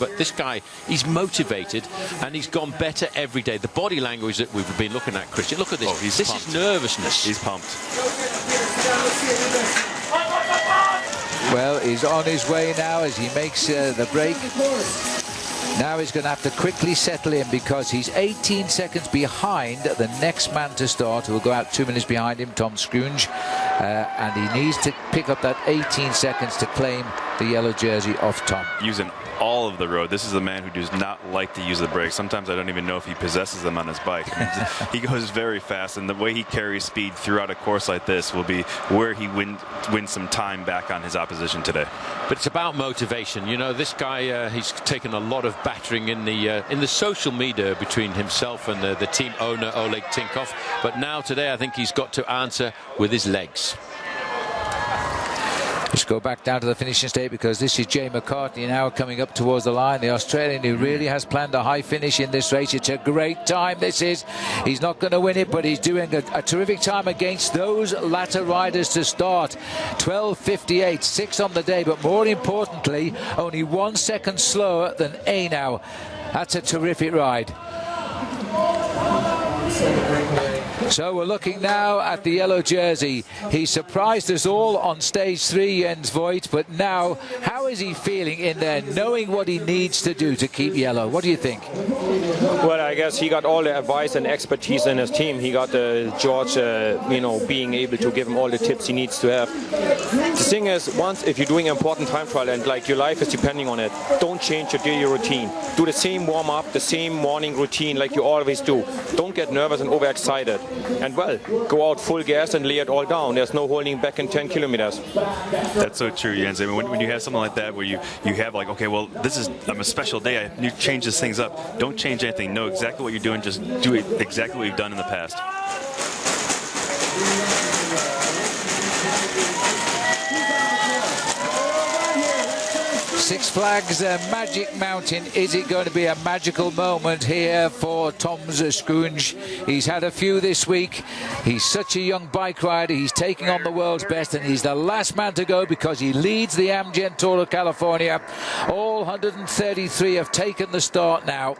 But this guy, he's motivated and he's gone better every day. The body language that we've been looking at, Christian, look at this. Oh, this is nervousness. He's pumped. Well, he's on his way now as he makes the break. Now he's going to have to quickly settle in because he's 18 seconds behind the next man to start, who will go out 2 minutes behind him, Tom Scrooge. And he needs to pick up that 18 seconds to claim the yellow jersey off Tom. Using all of the road. This is a man who does not like to use the brakes. Sometimes I don't even know if he possesses them on his bike. I mean, he goes very fast, and the way he carries speed throughout a course like this will be where he wins some time back on his opposition today. But it's about motivation. You know, this guy, he's taken a lot of battering in the social media between himself and the team owner, Oleg Tinkov. But now today, I think he's got to answer with his legs. Let's go back down to the finishing state because this is Jay Mccartney now coming up towards the line. The Australian who really has planned a high finish in this race. It's a great time this is. He's not going to win it, but he's doing a terrific time against those latter riders to start. 12:58, 6 on the day, but more importantly, only 1 second slower than Ainau. That's a terrific ride. So we're looking now at the yellow jersey. He surprised us all on stage 3, Jens Voigt, but now how is he feeling in there, knowing what he needs to do to keep yellow? What do you think? Well, I guess he got all the advice and expertise in his team. He got George, being able to give him all the tips he needs to have. The thing is, if you're doing an important time trial and like your life is depending on it, don't change your daily routine. Do the same warm-up, the same morning routine like you always do. Don't get nervous and overexcited. And well, go out full gas and lay it all down. There's no holding back in 10 kilometers. That's so true, Jens. I mean, when you have something like that where you have like, okay, well, this is a special day. I need to change these things up. Don't change anything. Know exactly what you're doing. Just do it exactly what you've done in the past. Six Flags Magic Mountain. Is it going to be a magical moment here for Tom's Scrooge? He's had a few this week. He's such a young bike rider. He's taking on the world's best, and he's the last man to go because he leads the Amgen Tour of California. All 133 have taken the start now,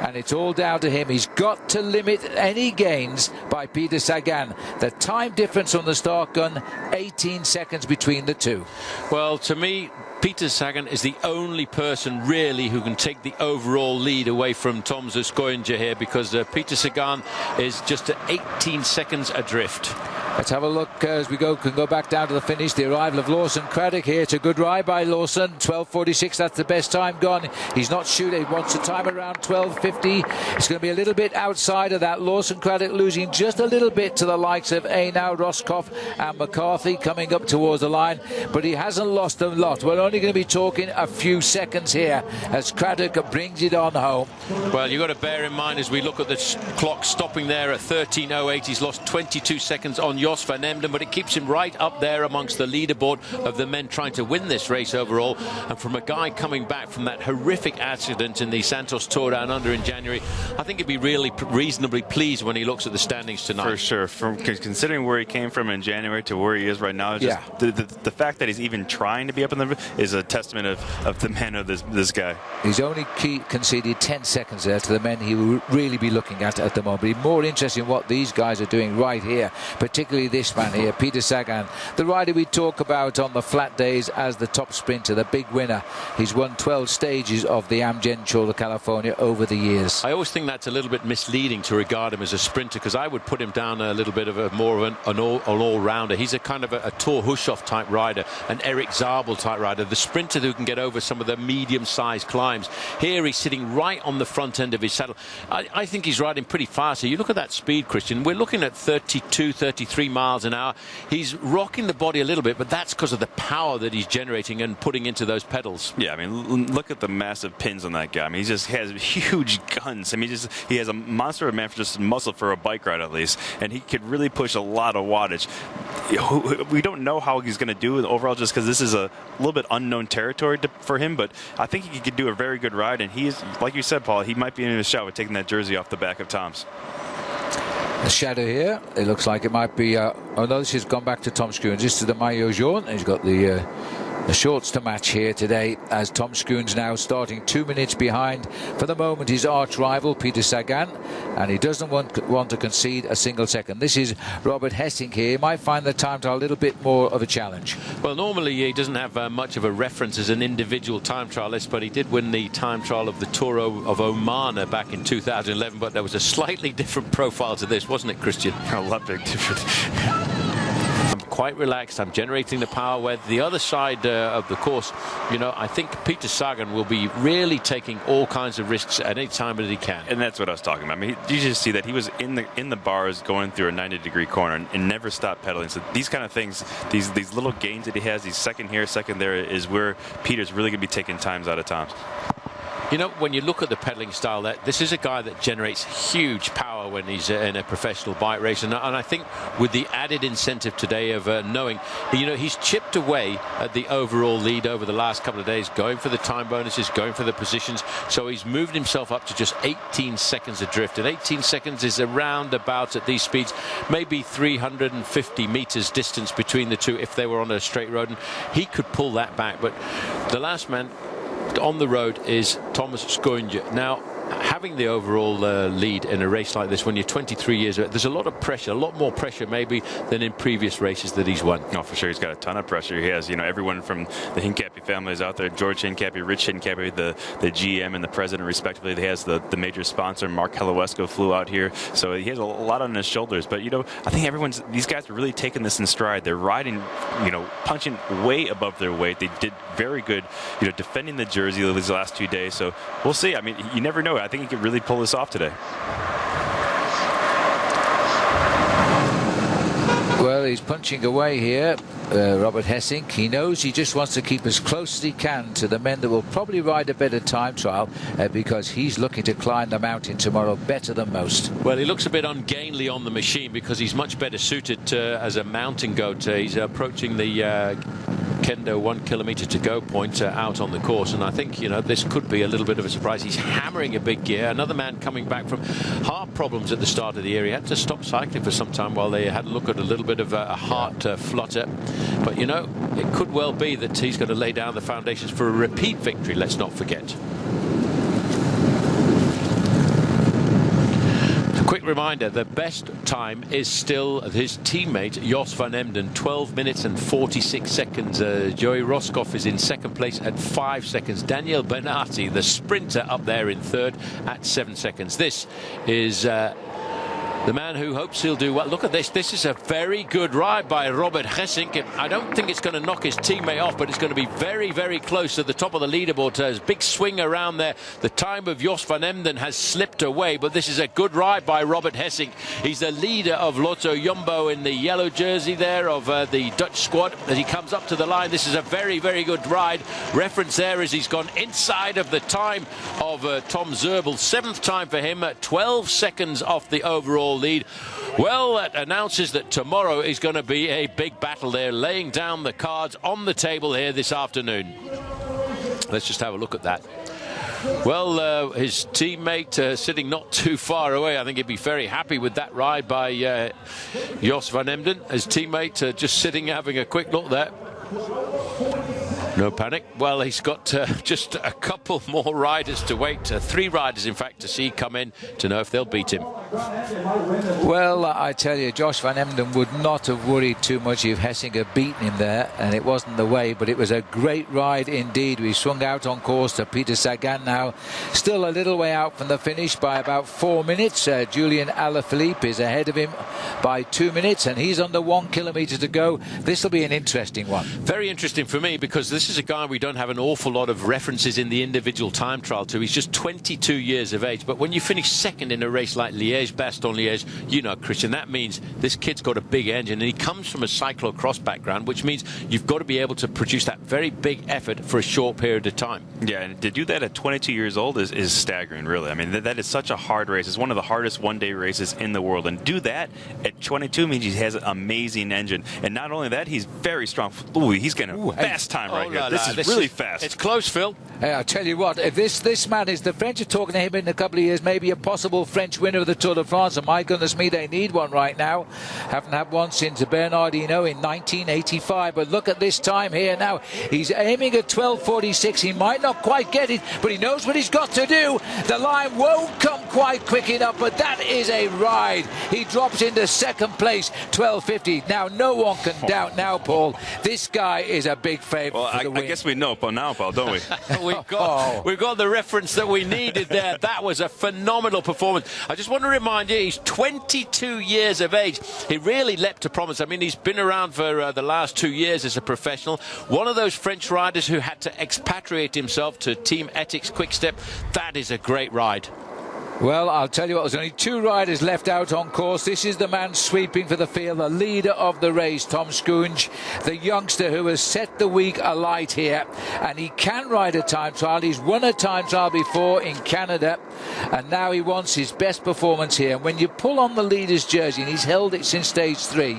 and it's all down to him. He's got to limit any gains by Peter Sagan. The time difference on the start gun, 18 seconds between the two. Well, to me, Peter Sagan is the only person really who can take the overall lead away from Tom Scrooge here, because Peter Sagan is just 18 seconds adrift. Let's have a look as we can go back down to the finish. The arrival of Lawson Craddock here. It's a good ride by Lawson. 12:46, that's the best time gone. He's not shooting. He wants a time around 12:50. It's going to be a little bit outside of that. Lawson Craddock losing just a little bit to the likes of Ainau, Roscoff and McCarthy coming up towards the line. But he hasn't lost a lot. We're only going to be talking a few seconds here as Craddock brings it on home. Well, you've got to bear in mind as we look at the clock stopping there at 13:08, he's lost 22 seconds on Jos van Emden, but it keeps him right up there amongst the leaderboard of the men trying to win this race overall. And from a guy coming back from that horrific accident in the Santos Tour Down Under in January, I think he'd be really reasonably pleased when he looks at the standings tonight. For sure. Considering where he came from in January to where he is right now, just the fact that he's even trying to be up in the is a testament of the man of this guy. He's only conceded 10 seconds there to the men he will really be looking at the moment. But more interesting what these guys are doing right here, particularly this man here, Peter Sagan, the rider we talk about on the flat days as the top sprinter, the big winner. He's won 12 stages of the Amgen Tour of California over the years. I always think that's a little bit misleading to regard him as a sprinter, because I would put him down a little bit of more of an all-rounder. He's a kind of a Thor Hushoff type rider, an Eric Zabel type rider, the sprinter who can get over some of the medium-sized climbs. Here he's sitting right on the front end of his saddle. I think he's riding pretty fast. So you look at that speed, Christian, we're looking at 32, 33 miles an hour. He's rocking the body a little bit, but that's because of the power that he's generating and putting into those pedals. Yeah, I mean, look at the massive pins on that guy. I mean, he just has huge guns. I mean, he has a monster of just muscle for a bike ride at least, and he could really push a lot of wattage. We don't know how he's going to do overall, just because this is a little bit unknown territory for him, but I think he could do a very good ride, and he's, like you said, Paul, he might be in a shot with taking that jersey off the back of Tom's. A shadow here. It looks like it might be. Oh no, this has gone back to Tom Scrooge. This is the maillot jaune. He's got the The shorts to match here today, as Tom Scrooge now starting 2 minutes behind for the moment his arch rival Peter Sagan, and he doesn't want to concede a single second. This is Robert Hessink here. He might find the time trial a little bit more of a challenge. Well, normally he doesn't have much of a reference as an individual time trialist, but he did win the time trial of the Tour of Oman back in 2011, but there was a slightly different profile to this, wasn't it, Christian? A lot big difference. I'm quite relaxed. I'm generating the power where the other side of the course, you know, I think Peter Sagan will be really taking all kinds of risks at any time that he can. And that's what I was talking about. I mean, you just see that he was in the bars going through a 90-degree corner and never stopped pedaling. So these kind of things, these little gains that he has, these second here, second there, is where Peter's really going to be taking times out of times. You know, when you look at the pedaling style, this is a guy that generates huge power when he's in a professional bike race. And I think with the added incentive today of knowing, you know, he's chipped away at the overall lead over the last couple of days, going for the time bonuses, going for the positions. So he's moved himself up to just 18 seconds adrift. And 18 seconds is around about, at these speeds, maybe 350 meters distance between the two if they were on a straight road. And he could pull that back. But the last man on the road is Thomas Scrooge. Now, having the overall lead in a race like this when you're 23 years old, there's a lot of pressure, a lot more pressure maybe than in previous races that he's won. No, for sure. He's got a ton of pressure. He has, you know, everyone from the Hincapie family is out there. George Hincapie, Rich Hincapie, the GM and the president respectively. He has the major sponsor. Mark Helloesco flew out here. So he has a lot on his shoulders. But, you know, I think these guys are really taking this in stride. They're riding, you know, punching way above their weight. They did very good, you know, defending the jersey these last 2 days. So we'll see. I mean, you never know. I think he could really pull this off today. Well, he's punching away here, Robert Hessink. He knows he just wants to keep as close as he can to the men that will probably ride a better time trial because he's looking to climb the mountain tomorrow better than most. Well, he looks a bit ungainly on the machine because he's much better suited as a mountain goat. He's approaching the Kendo 1 kilometre to go point out on the course, and I think, you know, this could be a little bit of a surprise. He's hammering a big gear. Another man coming back from heart problems at the start of the year. He had to stop cycling for some time while they had a look at a little bit of a heart flutter, but you know, it could well be that he's going to lay down the foundations for a repeat victory, let's not forget. Quick reminder, the best time is still his teammate Jos van Emden, 12 minutes and 46 seconds. Joey Roscoff is in second place at 5 seconds. Daniel Bernati, the sprinter, up there in third at 7 seconds. This is the man who hopes he'll do well. Look at this. This is a very good ride by Robert Hessink. I don't think it's going to knock his teammate off, but it's going to be very, very close to the top of the leaderboard. There's a big swing around there. The time of Jos van Emden has slipped away, but this is a good ride by Robert Hessink. He's the leader of Lotto Jumbo in the yellow jersey there of the Dutch squad. As he comes up to the line, this is a very, very good ride. Reference there is he's gone inside of the time of Tom Zerbel. 7th time for him, 12 seconds off the overall lead. Well, that announces that tomorrow is going to be a big battle there, laying down the cards on the table here this afternoon. Let's just have a look at that. Well, his teammate sitting not too far away. I think he'd be very happy with that ride by Jos van Emden. His teammate just sitting having a quick look there. No panic. Well, he's got just a couple more riders to wait. 3 riders, in fact, to see come in to know if they'll beat him. Well, I tell you, Jos van Emden would not have worried too much if Hessink had beaten him there, and it wasn't the way, but it was a great ride indeed. We swung out on course to Peter Sagan now. Still a little way out from the finish by about 4 minutes. Julian Alaphilippe is ahead of him by 2 minutes, and he's under 1 kilometre to go. This will be an interesting one. Very interesting for me, because this is a guy we don't have an awful lot of references in the individual time trial to. He's just 22 years of age, but when you finish second in a race like Liège-Bastogne-Liège, you know, Christian, that means this kid's got a big engine, and he comes from a cyclocross background, which means you've got to be able to produce that very big effort for a short period of time. Yeah, and to do that at 22 years old is staggering, really. I mean, that is such a hard race. It's one of the hardest one-day races in the world, and do that at 22 means he has an amazing engine, and not only that, he's very strong. Ooh, he's getting a fast time right Sagan. This is really fast. It's close, Phil. Hey, I'll tell you what, if this man is, the French are talking to him in a couple of years, maybe a possible French winner of the Tour de France, and my goodness me, they need one right now. Haven't had one since Bernardino in 1985, but look at this time here now. He's aiming at 12:46. He might not quite get it, but he knows what he's got to do. The line won't come quite quick enough, but that is a ride. He drops into second place, 12:50. Now, no one can doubt now, Paul, this guy is a big favourite for the win. I guess we know now, Paul, don't we? We've got the reference that we needed there. That was a phenomenal performance. I just want to remind you, he's 22 years of age. He really leapt to promise. I mean, he's been around for the last 2 years as a professional. One of those French riders who had to expatriate himself to Team Ethics Quick-Step. That is a great ride. Well, I'll tell you what, there's only 2 riders left out on course. This is the man sweeping for the field, the leader of the race, Tom Scrooge, the youngster who has set the week alight here. And he can ride a time trial. He's won a time trial before in Canada. And now he wants his best performance here. And when you pull on the leader's jersey, and he's held it since stage 3,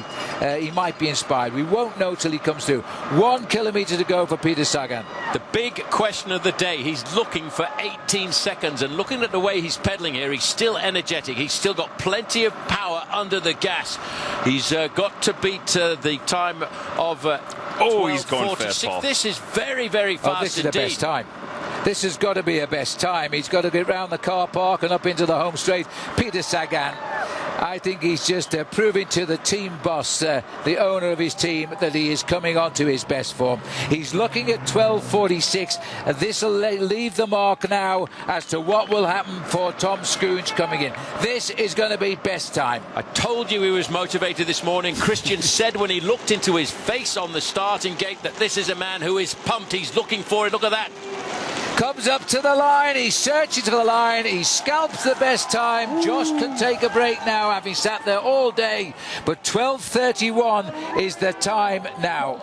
he might be inspired. We won't know till he comes through. 1 kilometre to go for Peter Sagan. The big question of the day, he's looking for 18 seconds. And looking at the way he's pedaling here, he's still energetic. He's still got plenty of power under the gas. He's got to beat the time of he's going fast, Paul. This is very, very fast this is indeed. the best time. This has got to be a best time. He's got to get round the car park and up into the home straight. Peter Sagan, I think he's just proving to the team boss, the owner of his team, that he is coming on to his best form. He's looking at 12:46. This will leave the mark now as to what will happen for Tom Scrooge coming in. This is going to be best time. I told you he was motivated this morning. Christian said when he looked into his face on the starting gate that this is a man who is pumped. He's looking for it. Look at that. Comes up to the line, he searches for the line, he scalps the best time. Josh can take a break now, having sat there all day, but 12:31 is the time now.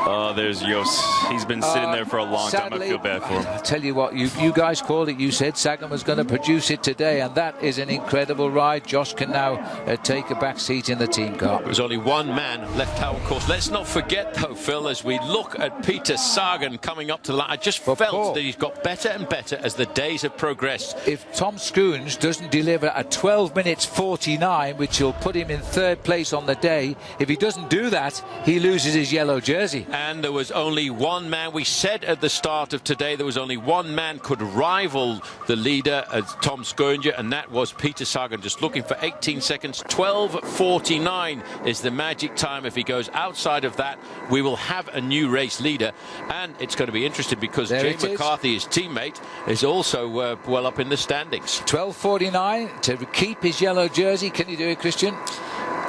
Oh, there's Jos. He's been sitting there for a long time. I feel bad for him. I'll tell you what, you guys called it. You said Sagan was going to produce it today, and that is an incredible ride. Josh can now take a back seat in the team car. There's only one man left out, of course. Let's not forget, though, Phil, as we look at Peter Sagan coming up to the line, I just felt that he's got better and better as the days have progressed. If Tom Scrooge doesn't deliver a 12 minutes 49, which will put him in 3rd place on the day, if he doesn't do that, he loses his yellow jersey. And there was only one man, we said at the start of today, there was only one man could rival the leader, Tom Scrooge, and that was Peter Sagan, just looking for 18 seconds. 12:49 is the magic time. If he goes outside of that, we will have a new race leader, and it's going to be interesting because James McCarthy, his teammate, is also well up in the standings. 12:49 to keep his yellow jersey. Can you do it, Christian?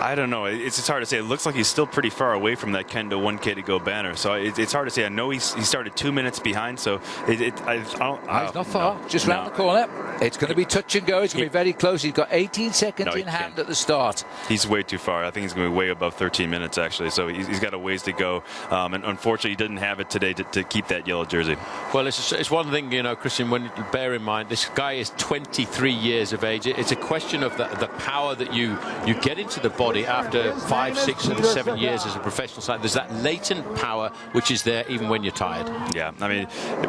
I don't know. It's hard to say. It looks like he's still pretty far away from that Kendo 1K to go banner. So it's hard to say. I know he started 2 minutes behind. So he's not far. Just round the corner. It's going to be touch and go. It's going to be very close. He's got 18 seconds in hand at the start. He's way too far. I think he's going to be way above 13 minutes, actually. So he's got a ways to go. And unfortunately, he didn't have it today to keep that yellow jersey. Well, it's one thing, you know, Christian, when you bear in mind, this guy is 23 years of age. It's a question of the power that you get into the body after 5, 6, and 7 years as a professional side. There's that latent power which is there even when you're tired. Yeah, I mean,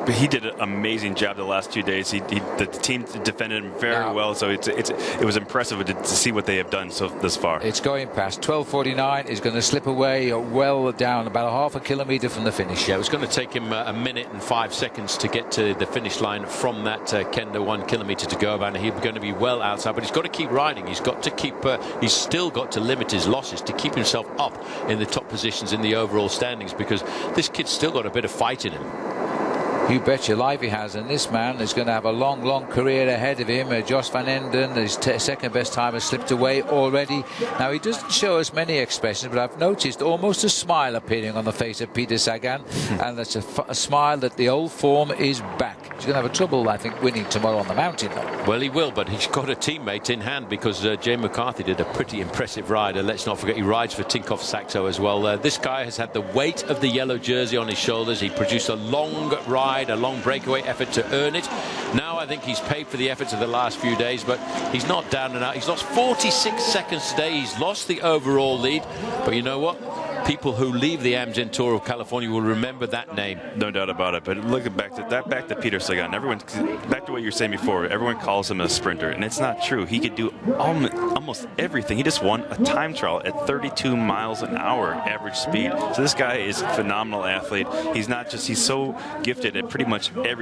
he did an amazing job the last 2 days. The team defended him very well, so it was impressive to see what they have done this far. It's going past 12:49. Is going to slip away well down, about a half a kilometre from the finish. Yeah, it was going to take him a minute and 5 seconds to get to the finish line from that Kendo 1 kilometre to go, and he's going to be well outside. But he's got to keep riding. He's got to keep. He's still got to limit his losses to keep himself up in the top positions in the overall standings, because this kid's still got a bit of fight in him. You bet your life he has, and this man is going to have a long, long career ahead of him. Josh Van Enden, his second best time, has slipped away already. Now, he doesn't show us many expressions, but I've noticed almost a smile appearing on the face of Peter Sagan, and that's a smile that the old form is back. He's going to have a trouble, I think, winning tomorrow on the mountain, though. Well, he will, but he's got a teammate in hand, because James McCarthy did a pretty impressive ride. And let's not forget, he rides for Tinkoff Saxo as well. This guy has had the weight of the yellow jersey on his shoulders. He produced a long ride, a long breakaway effort to earn it. Now I think he's paid for the efforts of the last few days, but he's not down and out. He's lost 46 seconds today. He's lost the overall lead, but you know what? people who leave the Amgen Tour of California will remember that name. No doubt about it. But look back to Peter Sagan. Back to what you were saying before. Everyone calls him a sprinter, and it's not true. He could do almost everything. He just won a time trial at 32 miles an hour average speed. So this guy is a phenomenal athlete. He's so gifted at pretty much everything.